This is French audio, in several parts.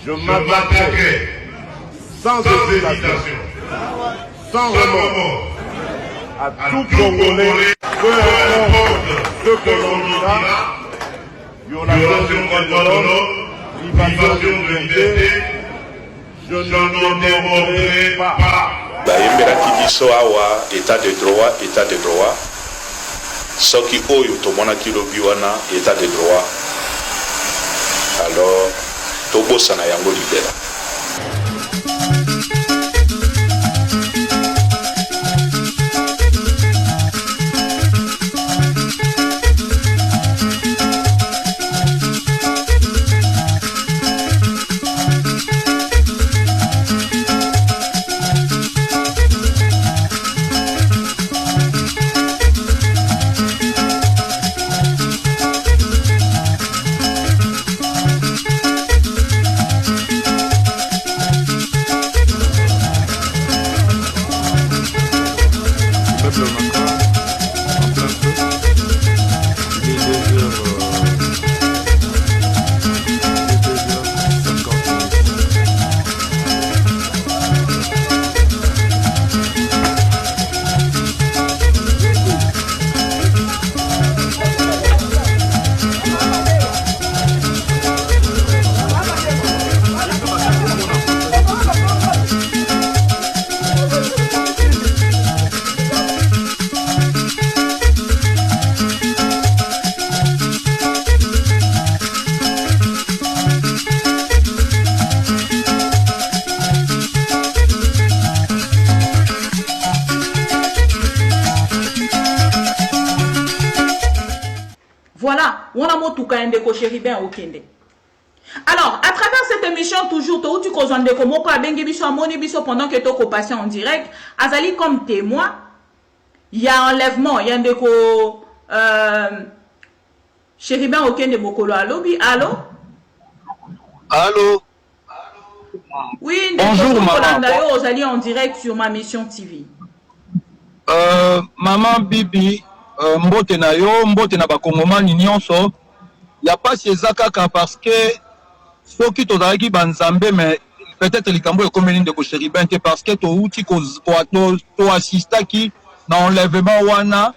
Je m'attaquerai sans hésitation, sans remords, à tout Congolais, peu importe ce que l'on dira, violation des droits de l'homme, privation de liberté, je ne démordrai pas. Bayembelaki biso awa état de droit soki oyo tomonaki lobi wana état de droit alors tobosana yango libela. Alors, à travers cette émission, toujours, tu pendant que tu passé en direct, Azali comme témoin, il y a enlèvement, il y a un déco Chéribin Okende Bokolo Alobi. Allô? Allô? Oui, bonjour maman. Azali en direct sur ma mission TV. Maman Bibi, mbote na yo, mbote na bakongomani nyonso. Il n'y a pas ces akaka parce que ceux qui t'ont dit banzambe, mais peut-être les cambo et comme de Chéribin, parce que tu outil to assista qui na enlèvement wana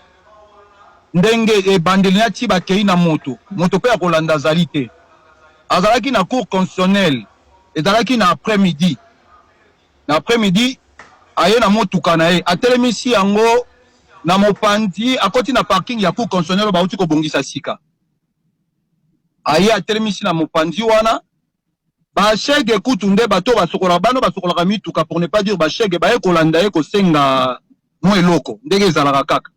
ndenge e bandelina ti ba kei na moto pe kolanda zalité azalaki na cour constitutionnelle ezalaki na après-midi aye na motuka na ye atelemisi yango na mopandi akoti na parking ya cour constitutionnelle ba uti ko bongisa sika aye atelemisi na mopandi wana ba chege kutu nde bato basokola bano basokola mituka pour ne pas dire ba chege ba ye kolanda ye ko senga mo eloko ndenge ezalaka kaka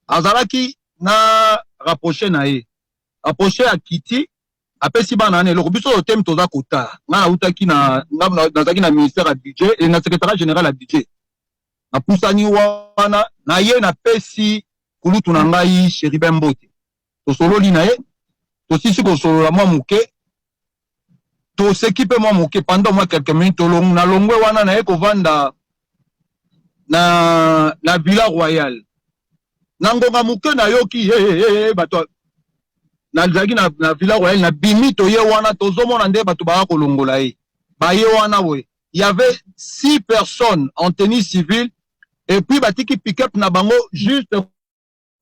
azalaki na rapproché na ye rapproché a kiti apesi bana na eloko biso totem toza kota nga utaki na nazaki na ministère à budget et na secrétaire général à budget na pusani wana na ye na pesi kulutu na ngai Chéribin Mbote to sololi na ye to sisi ko solola mwa muke to s'équipe mwa muke pendant moi quelques minutes na longwe wana na ye ko vanda na Villa Royale nangonga muke na yoki bato na zaki na Villa Royale na bimito ye wana tozomona nde bato ba kolongola ye ba ye wana we il y avait 6 personnes en tenue civile et puis batiki pick-up na bango juste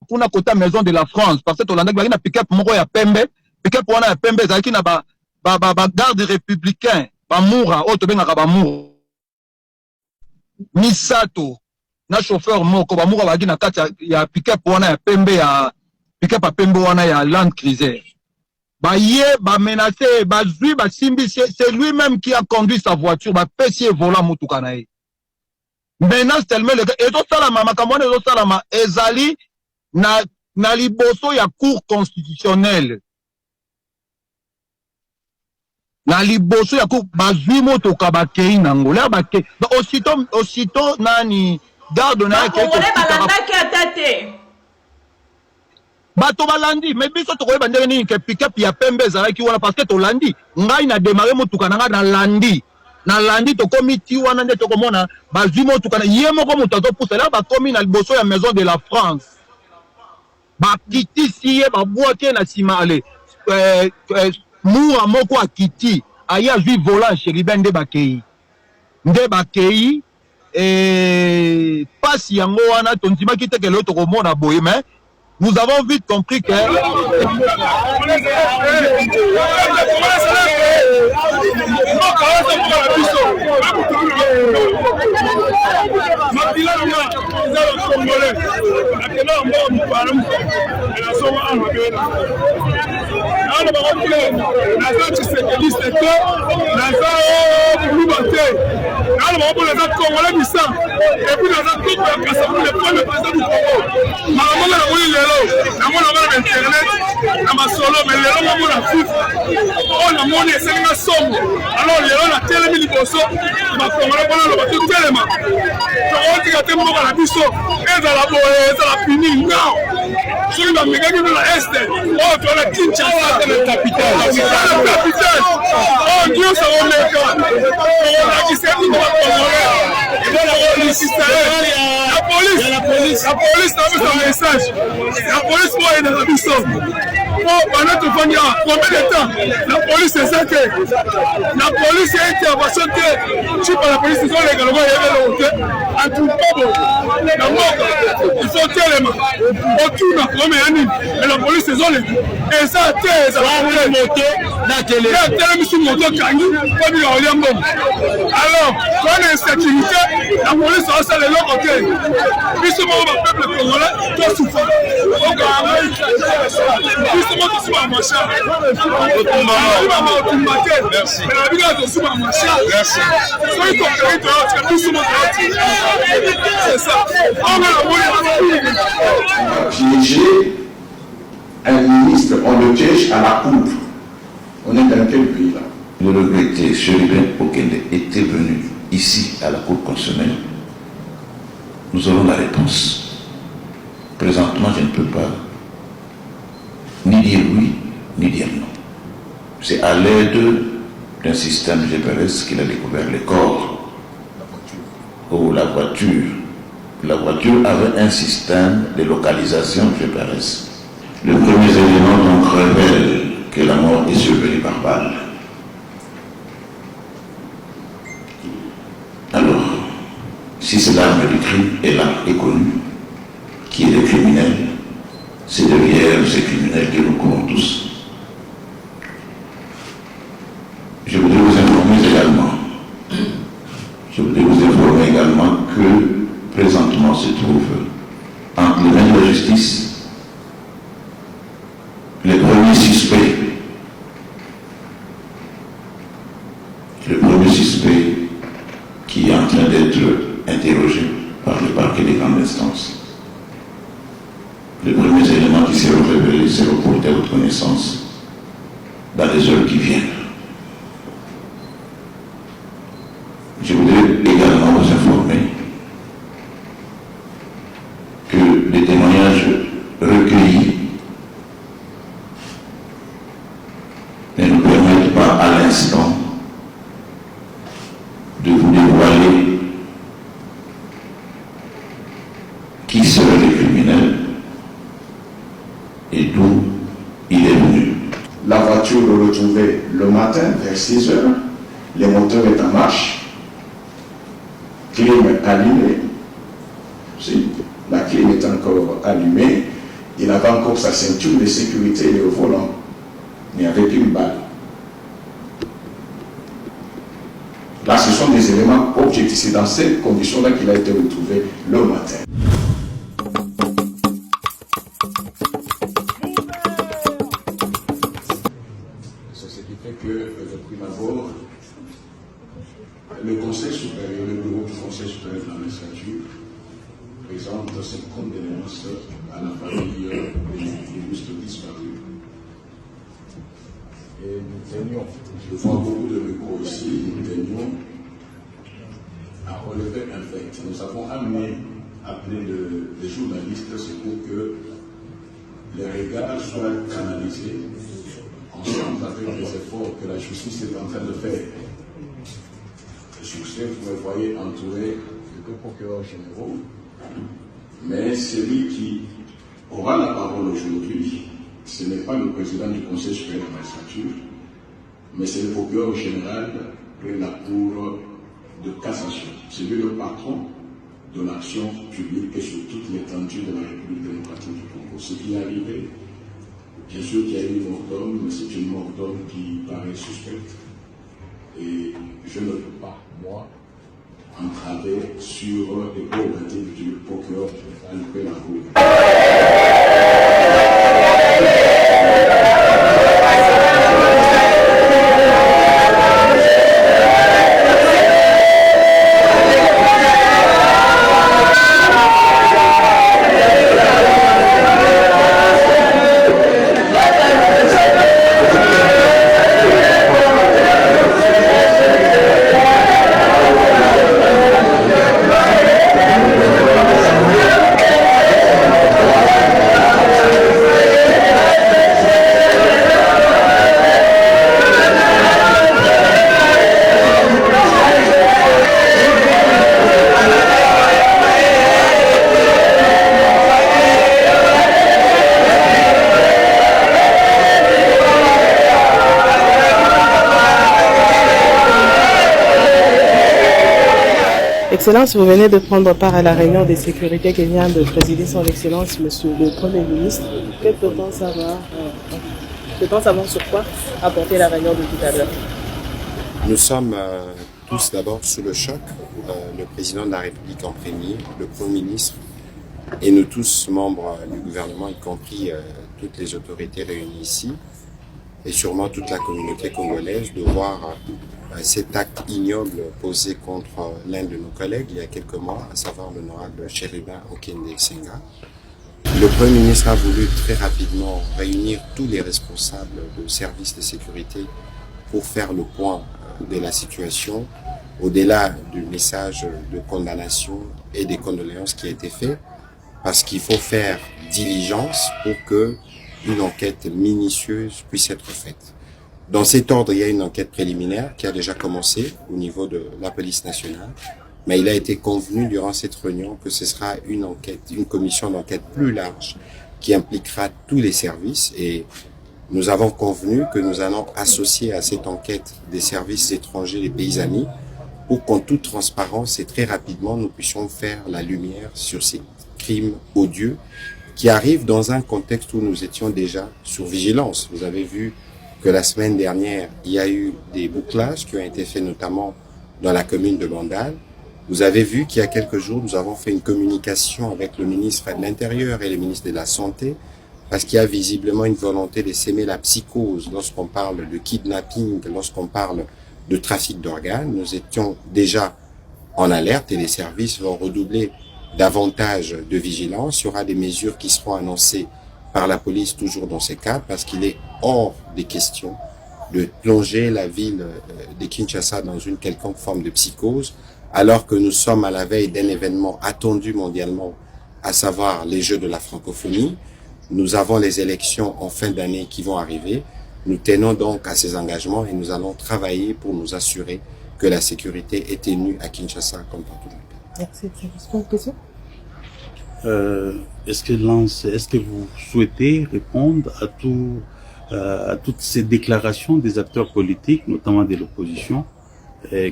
pour na kota maison de la France parce que tolanda ki na pick-up moko ya pembe pick-up wana ya pembe zaki na ba garde républicain ba mura o to benga ba mura misato na chauffeur moko ba mura ba na kati ya pick-up wana ya pembe ya pick-up a pembe wana ya Land Cruiser ba ye ba menacé ba zui ba simbi c'est lui-même qui a conduit sa voiture ba pesi volant mutuka na ye menace tellement le et to sala mama kamone to sala ma ezali na liboso ya cour constitutionnelle na liboso ya cour ba zui mutuka ba kei nango la ba ke aussitôt nani garde na ke to balanda ki atate bato balandi mais biso tokoyeba ndenge nini ke pick-up ya pembe ezalaki wana parce que tolandi ngai na démarrer motuka na nga na landi tokomi ti wana nde tokomona bazwi motuka na ye moko moto azopusa la bakomi na liboso ya maison de la France bakiti si ye babwaki na nsima ale mura moko akiti aya azwi volant chéribin nde bakei pasi yango wana tondimaki te kelo tokomona boye mais nous avons vite compris que La police a mis un message. La police est dans la mission. Pendant tout combien de temps la police est sacrée. La police est intervention que tu par la police ils sont légalement en tout cas il faut tellement aucune comme mais la police est zone et ça tête ça va moto la télé sur moto kangi pas bien au liambom alors quand l'insécurité la police a ça les locaux puis ce moment le peuple congolais doit souffrir merci. Piéger un ministre, on le piège à la coupe. On est dans quel pays là? Le regretté Chéribin Okende était venu ici à la Cour constitutionnelle. Nous aurons la réponse. Présentement, je ne peux pas ni dire oui, ni dire non. C'est à l'aide d'un système GPS qu'il a découvert les corps. Oh, la voiture. La voiture avait un système de localisation GPS. Le premier élément donc révèle que la mort est survenue par balle. Alors, si c'est l'arme du crime est là, est connue, qui est le criminel, c'est derrière ces criminels que nous courons tous. Je voudrais vous informer également que présentement se trouve entre les mains de la justice le premier suspect qui est en train d'être interrogé par le parquet des grandes instances. Les premiers éléments qui seront révélés seront portés à votre connaissance dans les heures qui viennent. Je voudrais également vous informer que les témoignages recueillis ne nous permettent pas à l'instant de vous dévoiler qui seraient les criminels et d'où il est venu. La voiture est retrouvée le matin vers 6 heures. Le moteur est en marche. Clim allumée. Si, la clim est encore allumée. Il avait encore sa ceinture de sécurité et le volant, mais avec une balle. Là, ce sont des éléments objectifs. C'est dans ces conditions-là qu'il a été retrouvé le matin. Ce qui fait que, de prime abord, le Conseil supérieur, le bureau du Conseil supérieur de la magistrature présente ses condoléances à la famille des illustres disparus. Et nous tenions, je vois beaucoup de recours ici, nous tenions à relever un fait. Nous avons appelé les journalistes, c'est pour que les regards soient canalisés ensemble avec les efforts que la justice est en train de faire. Le succès, vous me voyez entouré de deux procureurs généraux, mais celui qui aura la parole aujourd'hui, ce n'est pas le président du Conseil supérieur de la magistrature, mais c'est le procureur général de la Cour de cassation. C'est lui le patron de l'action publique et sur toute l'étendue de la République démocratique du Congo. Ce qui est arrivé, bien sûr qu'il y a eu une mort d'homme, mais c'est une mort d'homme qui paraît suspecte. Et je ne peux pas, moi, entraver sur les prérogatives du procureur général de la Cour. Excellence, vous venez de prendre part à la réunion de sécurité que vient de présider son Excellence, Monsieur le Premier ministre. Que peut-on savoir sur quoi a porté la réunion de tout à l'heure? Nous sommes tous d'abord sous le choc, le président de la République en premier, le Premier ministre et nous tous membres du gouvernement, y compris toutes les autorités réunies ici et sûrement toute la communauté congolaise, de voir cet acte ignoble posé contre l'un de nos collègues il y a quelques mois, à savoir l'honorable Chérubin Okende Senga. Le Premier ministre a voulu très rapidement réunir tous les responsables de services de sécurité pour faire le point de la situation, au-delà du message de condamnation et des condoléances qui a été fait, parce qu'il faut faire diligence pour que une enquête minutieuse puisse être faite. Dans cet ordre, il y a une enquête préliminaire qui a déjà commencé au niveau de la police nationale, mais il a été convenu durant cette réunion que ce sera une enquête, une commission d'enquête plus large qui impliquera tous les services et nous avons convenu que nous allons associer à cette enquête des services étrangers, les pays amis, pour qu'en toute transparence et très rapidement, nous puissions faire la lumière sur ces crimes odieux qui arrivent dans un contexte où nous étions déjà sur vigilance. Vous avez vu que la semaine dernière, il y a eu des bouclages qui ont été faits notamment dans la commune de Bandal. Vous avez vu qu'il y a quelques jours, nous avons fait une communication avec le ministre de l'Intérieur et le ministre de la Santé parce qu'il y a visiblement une volonté de s'aimer la psychose lorsqu'on parle de kidnapping, lorsqu'on parle de trafic d'organes. Nous étions déjà en alerte et les services vont redoubler davantage de vigilance. Il y aura des mesures qui seront annoncées par la police toujours dans ces cas parce qu'il est hors des questions de plonger la ville de Kinshasa dans une quelconque forme de psychose alors que nous sommes à la veille d'un événement attendu mondialement, à savoir les Jeux de la francophonie. Nous avons les élections en fin d'année qui vont arriver. Nous tenons donc à ces engagements et nous allons travailler pour nous assurer que la sécurité est tenue à Kinshasa comme partout dans le pays. Merci. Une question? Est-ce que vous souhaitez répondre à toutes ces déclarations des acteurs politiques, notamment de l'opposition,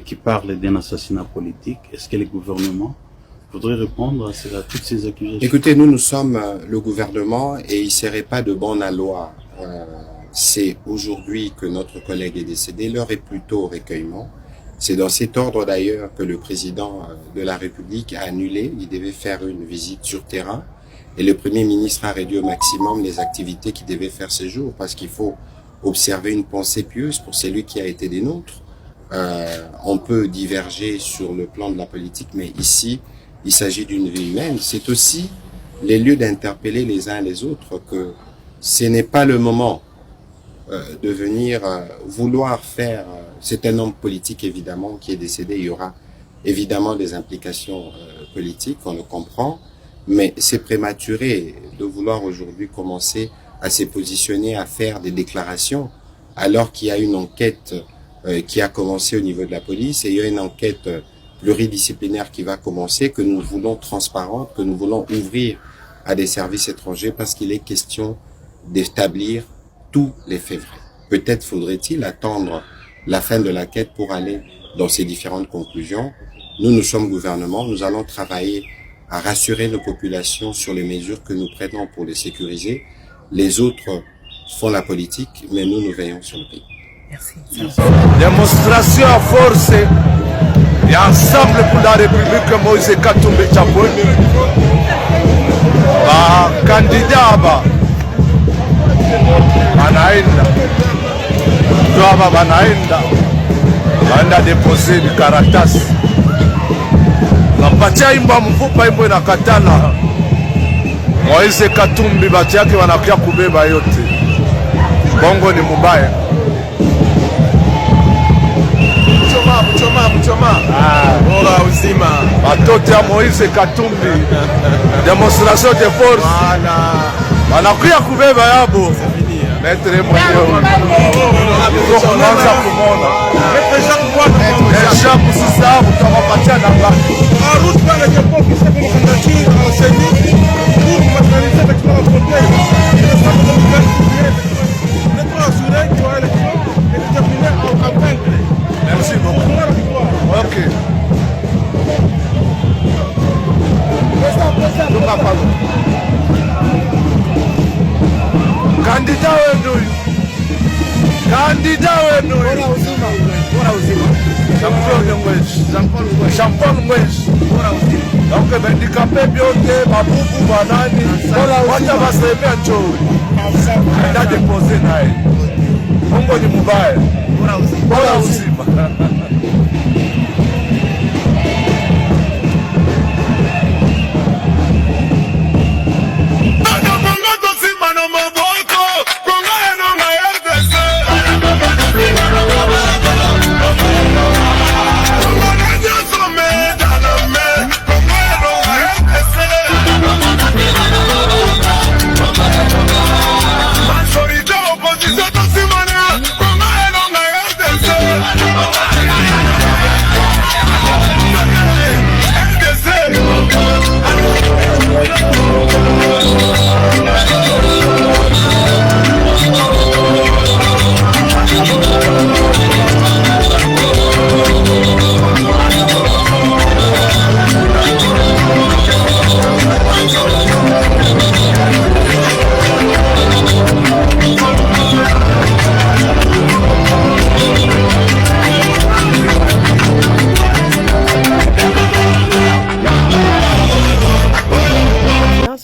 qui parlent d'un assassinat politique? Est-ce que le gouvernement voudrait répondre à toutes ces accusations? Écoutez, nous sommes le gouvernement et il ne serait pas de bon aloi. C'est aujourd'hui que notre collègue est décédé. L'heure est plutôt au recueillement. C'est dans cet ordre d'ailleurs que le président de la République a annulé. Il devait faire une visite sur terrain et le Premier ministre a réduit au maximum les activités qu'il devait faire ces jours parce qu'il faut observer une pensée pieuse pour celui qui a été des nôtres. On peut diverger sur le plan de la politique, mais ici, il s'agit d'une vie humaine. C'est aussi les lieux d'interpeller les uns les autres que ce n'est pas le moment de venir vouloir faire. C'est un homme politique évidemment qui est décédé. Il y aura évidemment des implications politiques, on le comprend, mais c'est prématuré de vouloir aujourd'hui commencer à se positionner, à faire des déclarations, alors qu'il y a une enquête qui a commencé au niveau de la police et il y a une enquête pluridisciplinaire qui va commencer, que nous voulons transparente, que nous voulons ouvrir à des services étrangers parce qu'il est question d'établir tous les faits vrais. Peut-être faudrait-il attendre la fin de l'enquête pour aller dans ces différentes conclusions. Nous sommes gouvernement, nous allons travailler à rassurer nos populations sur les mesures que nous prenons pour les sécuriser. Les autres font la politique, mais nous veillons sur le pays. Merci. Démonstration à force et ensemble pour la République Moïse Katumbi Chaponi. Candidat banaenda depose vikaratasi nampatia imba mfupa imbo inakatala Moise Katumbi bati yake wanakuya kubeba yote. Bongo ni mubaya. Mchoma bora uzima watoto ya Moise Katumbi demonstration de force wanakuya kubeba yabo metre mwenyewe kuanza kumona Jacques Sisa utawapatia namba route par les dépôts qui sont candidature enseignée pour matérialiser avec la frontière ne pas assurer que l'élection est déterminée en campagne. Merci beaucoup. Ok. Candidat wenu Jean-Paul Ngwesh donc bendikape biote babubu banani wacha baseme njoo enda depose naye Mungu ni mubaya bora uzima.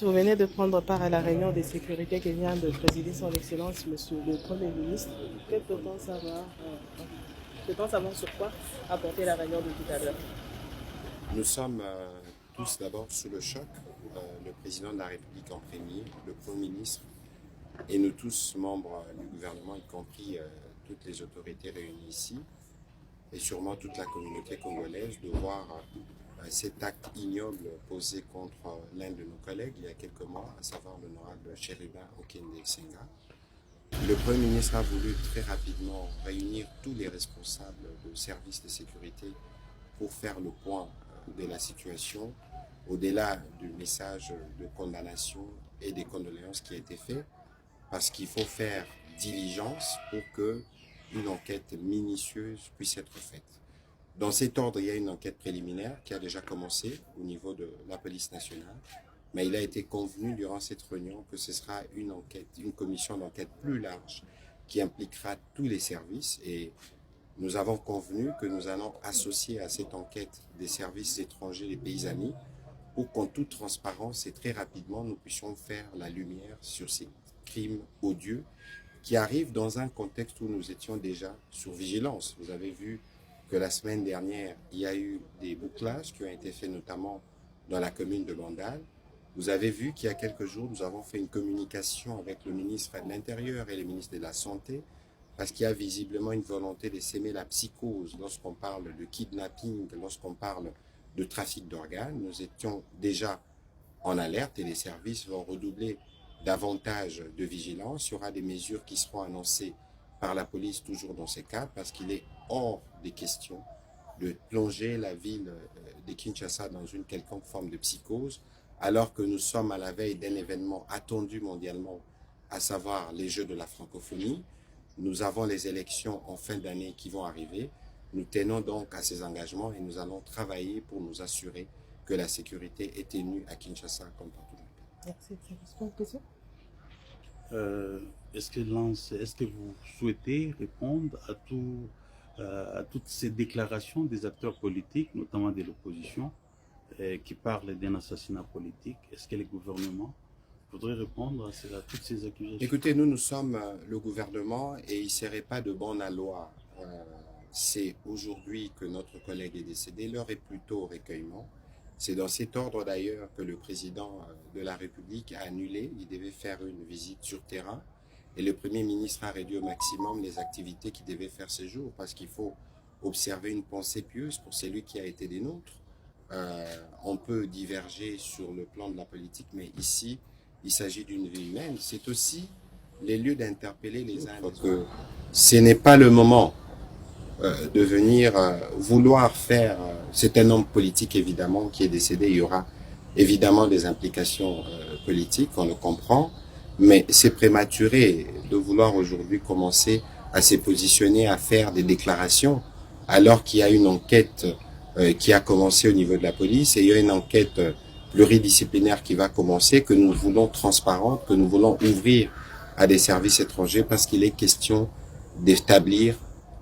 Vous venez de prendre part à la réunion de sécurité qui vient de présider son Excellence, Monsieur le Premier ministre. Que peut-on savoir sur quoi a porté la réunion de tout à l'heure? Nous sommes tous d'abord sous le choc, le président de la République en premier, le Premier ministre et nous tous membres du gouvernement, y compris toutes les autorités réunies ici et sûrement toute la communauté congolaise, de voir cet acte ignoble posé contre l'un de nos collègues il y a quelques mois, à savoir l'honorable Chérubin Okende Senga. Le Premier ministre a voulu très rapidement réunir tous les responsables de services de sécurité pour faire le point de la situation, au-delà du message de condamnation et des condoléances qui a été fait, parce qu'il faut faire diligence pour qu'une enquête minutieuse puisse être faite. Dans cet ordre, il y a une enquête préliminaire qui a déjà commencé au niveau de la police nationale, mais il a été convenu durant cette réunion que ce sera une commission d'enquête plus large qui impliquera tous les services et nous avons convenu que nous allons associer à cette enquête des services étrangers, les pays amis, pour qu'en toute transparence et très rapidement, nous puissions faire la lumière sur ces crimes odieux qui arrivent dans un contexte où nous étions déjà sur vigilance. Vous avez vu que la semaine dernière, il y a eu des bouclages qui ont été faits notamment dans la commune de Bandal. Vous avez vu qu'il y a quelques jours, nous avons fait une communication avec le ministre de l'Intérieur et le ministre de la Santé parce qu'il y a visiblement une volonté de s'aimer la psychose lorsqu'on parle de kidnapping, lorsqu'on parle de trafic d'organes. Nous étions déjà en alerte et les services vont redoubler davantage de vigilance. Il y aura des mesures qui seront annoncées par la police toujours dans ces cas parce qu'il est hors des questions de plonger la ville de Kinshasa dans une quelconque forme de psychose alors que nous sommes à la veille d'un événement attendu mondialement, à savoir les Jeux de la francophonie. nous avons les élections en fin d'année qui vont arriver. Nous tenons donc à ces engagements et nous allons travailler pour nous assurer que la sécurité est tenue à Kinshasa comme partout dans le pays. Merci. Est-ce que vous souhaitez répondre à toutes ces déclarations des acteurs politiques, notamment de l'opposition, qui parlent d'un assassinat politique? Est-ce que le gouvernement voudrait répondre à toutes ces accusations? Écoutez, nous sommes le gouvernement et il ne serait pas de bonne loi. C'est aujourd'hui que notre collègue est décédé, l'heure est plutôt au recueillement. C'est dans cet ordre d'ailleurs que le président de la République a annulé, il devait faire une visite sur terrain et le Premier ministre a réduit au maximum les activités qu'il devait faire ce jour parce qu'il faut observer une pensée pieuse pour celui qui a été des nôtres. On peut diverger sur le plan de la politique, mais ici, il s'agit d'une vie humaine. C'est aussi les lieux d'interpeller les uns les autres. Ce n'est pas le moment de venir vouloir faire... C'est un homme politique, évidemment, qui est décédé. Il y aura évidemment des implications politiques, on le comprend, mais c'est prématuré de vouloir aujourd'hui commencer à se positionner, à faire des déclarations, alors qu'il y a une enquête qui a commencé au niveau de la police et il y a une enquête pluridisciplinaire qui va commencer, que nous voulons transparente, que nous voulons ouvrir à des services étrangers parce qu'il est question d'établir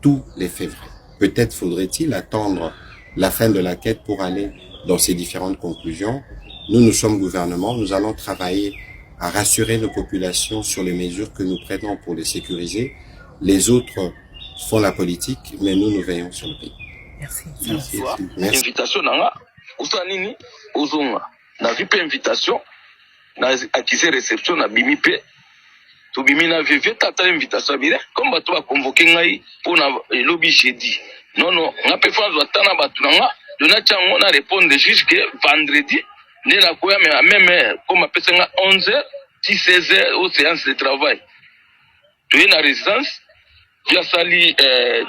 tous les faits vrais. Peut-être faudrait-il attendre la fin de l'enquête pour aller dans ces différentes conclusions. Nous sommes gouvernement, nous allons travailler à rassurer nos populations sur les mesures que nous prenons pour les sécuriser. Les autres font la politique, mais nous veillons sur le pays. Merci. Merci. Invitation nanga, usanini, uzonga. Na vipe invitation, na akise réception na bimipe. To bimina vivre tata invitation bile, comme bato ba convoquer ngai pour na lobby jeudi. Non, ngape fanzo atana batu nanga, dona chango na répondre juge que vendredi, ne la koya même comme apesa nga 11h, 16h au séance de travail. Tu es na résidence, via sali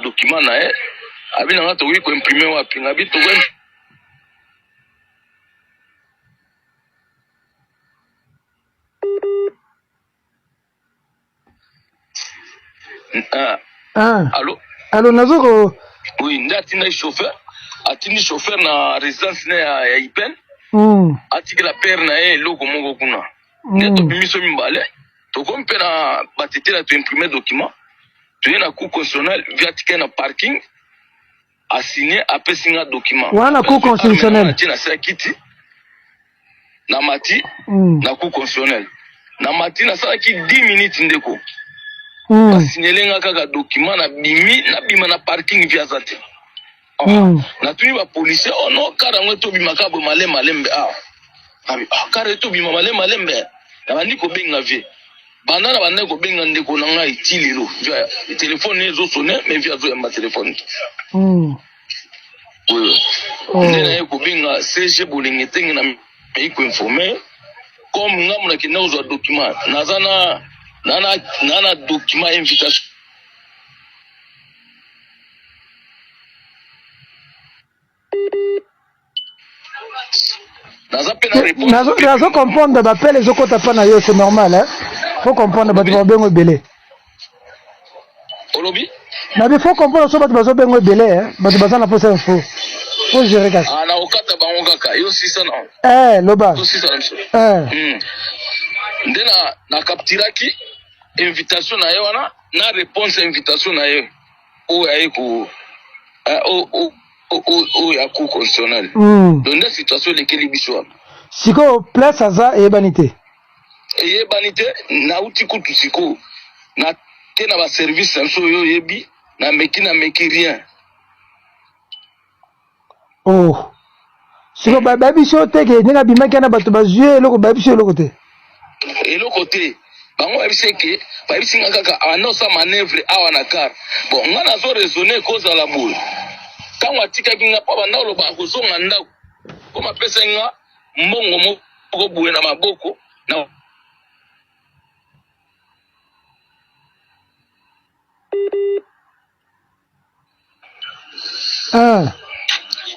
document na abi nanga to ko imprimer wapi ngabi to Allô, Nazoko? Oui, ndati chauffeur. Atini chauffeur na résidence ya Ipen. Atiki la père na logo mongo kuna. Neto bimiso mimbale. To kompe na batete na to imprimer document. Tu es na cour constitutionnelle via ticket na parking. A signé après signer document. Wana cour constitutionnelle. Na sakiti. Na mati na cour constitutionnelle. Na mati na sakiti 10 minutes ndeko. Signaler kaka document na bima na parking via zate. Na tuni ba policier no kara ngweto bima ka bo malembe kara to bima malembe na bandi ko benga vie banda na banda ko benga ndeko na ngai tililo via téléphone ezo sonner mais via zo ya téléphone ndena ko benga CG bolingete na ko informer comme ngamu na kina uzo document nazana nana document invitation nazo comprendre bappel ezokota pa na yo c'est normal hein. Faut comprendre bato babengo ebele olobi nabi faut comprendre so bato bazobengo ebele hein. Bato baza na posa info faut gérer kaka na okata bango kaka yo sisa na loba yo sisa ndena na kaptiraki invitation na yo wana na réponse invitation na yo o aiko o ya cour constitutionnelle donc la situation lesquelles biso siko place aza eyebanite na uti kutu siko na te na ba service so yo yebi na meki rien siko ba biso te ke ninga bimaki na bato bazue eloko ba biso eloko te bango babiseke babisinga kaka anosa manœuvre awa na car bon nga nazo raisonner koza la boule tango atikaki nga pa banda oloba akozonga ndako po mapesa nga mbongo moko boye na maboko na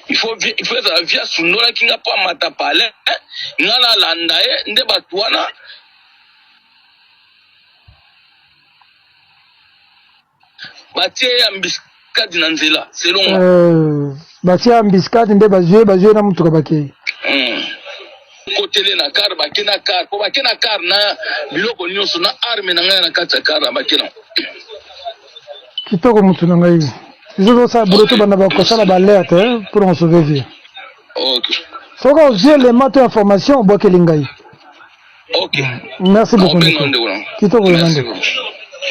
il faut via sundola kinga pa matapale nga na landa nde batwana batie ambiscade na nzela selon batie ambiscade nde bazue na mutuka bakei kotele na car bake na car po bake na car na biloko nyonso na arme na ngai na kati ya car bake na kitoko mutu na ngai biso tosala boulot to banda bakosala baalerte pour on sauver vie. Ok. Soki ozwi élément to information obwakeli ngai. Ok. Merci beaucoup. Kitoko vraiment.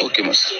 Ok, merci.